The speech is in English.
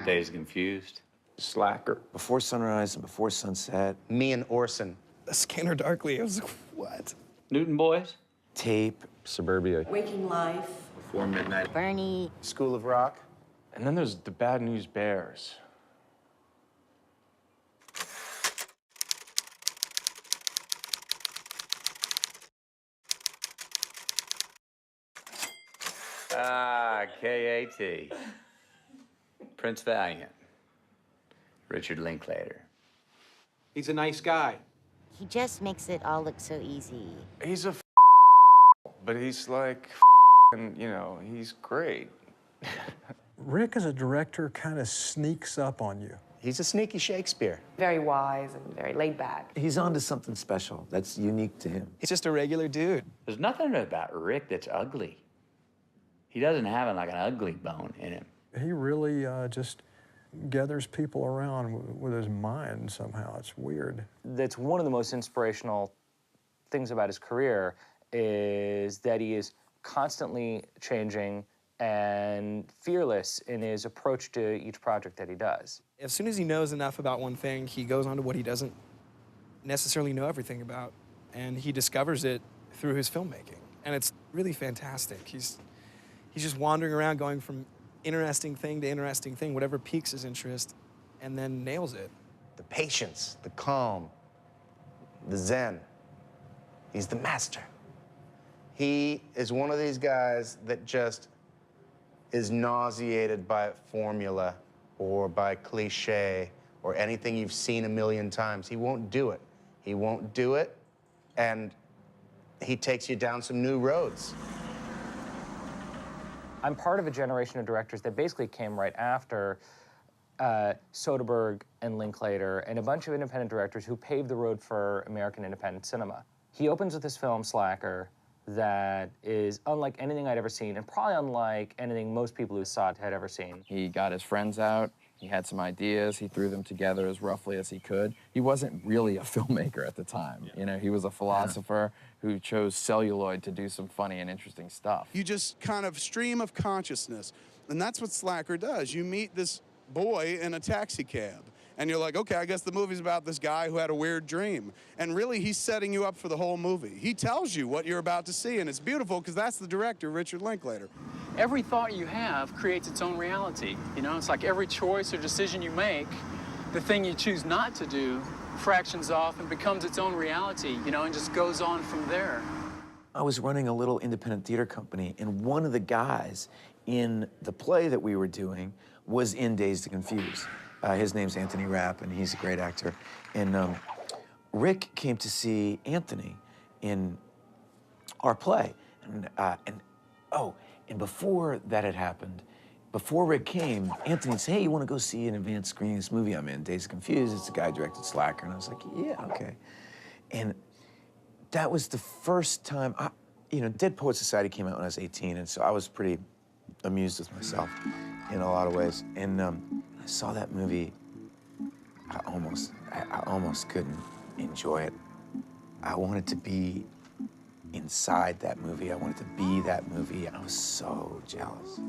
Days Confused. Slacker. Before Sunrise and Before Sunset. Me and Orson. A Scanner Darkly. I was like, what? Newton Boys. Tape. Suburbia. Waking Life. Before Midnight. Bernie. School of Rock. And then there's the Bad News Bears. Ah, K.A.T. Prince Valiant. Richard Linklater. He's a nice guy. He just makes it all look so easy. He's a but he's like, and you know, he's great. Rick, as a director, kind of sneaks up on you. He's a sneaky Shakespeare. Very wise and very laid back. He's onto something special that's unique to him. He's just a regular dude. There's nothing about Rick that's ugly. He doesn't have like an ugly bone in him. He really just gathers people around with his mind somehow. It's weird. That's one of the most inspirational things about his career is that he is constantly changing and fearless in his approach to each project that he does. As soon as he knows enough about one thing, he goes on to what he doesn't necessarily know everything about, and he discovers it through his filmmaking. And it's really fantastic. He's just wandering around going from interesting thing to interesting thing, whatever piques his interest, and then nails it. The patience, the calm, the zen. He's the master. He is one of these guys that just is nauseated by formula or by cliche or anything you've seen a million times. He won't do it. He won't do it, and he takes you down some new roads. I'm part of a generation of directors that basically came right after Soderbergh and Linklater and a bunch of independent directors who paved the road for American independent cinema. He opens with this film, Slacker, that is unlike anything I'd ever seen and probably unlike anything most people who saw it had ever seen. He got his friends out, he had some ideas, he threw them together as roughly as he could. He wasn't really a filmmaker at the time. You know, he was a philosopher who chose celluloid to do some funny and interesting stuff. You just kind of stream of consciousness, and that's what Slacker does. You meet this boy in a taxi cab, and you're like, okay, I guess the movie's about this guy who had a weird dream. And really, he's setting you up for the whole movie. He tells you what you're about to see, and it's beautiful because that's the director, Richard Linklater. Every thought you have creates its own reality. You know, it's like every choice or decision you make, the thing you choose not to do fractions off and becomes its own reality, you know, and just goes on from there. I was running a little independent theater company, and one of the guys in the play that we were doing was in Dazed and Confused. His name's Anthony Rapp, and he's a great actor. And Rick came to see Anthony in our play. And before that had happened, before Rick came, Anthony said, hey, you want to go see an advanced screening of this movie I'm in, Dazed and Confused? It's the guy who directed Slacker. And I was like, yeah, okay. And that was the first time, you know, Dead Poets Society came out when I was 18, and so I was pretty amused with myself in a lot of ways. And I saw that movie, I almost couldn't enjoy it. I wanted to be inside that movie. I wanted to be that movie. I was so jealous.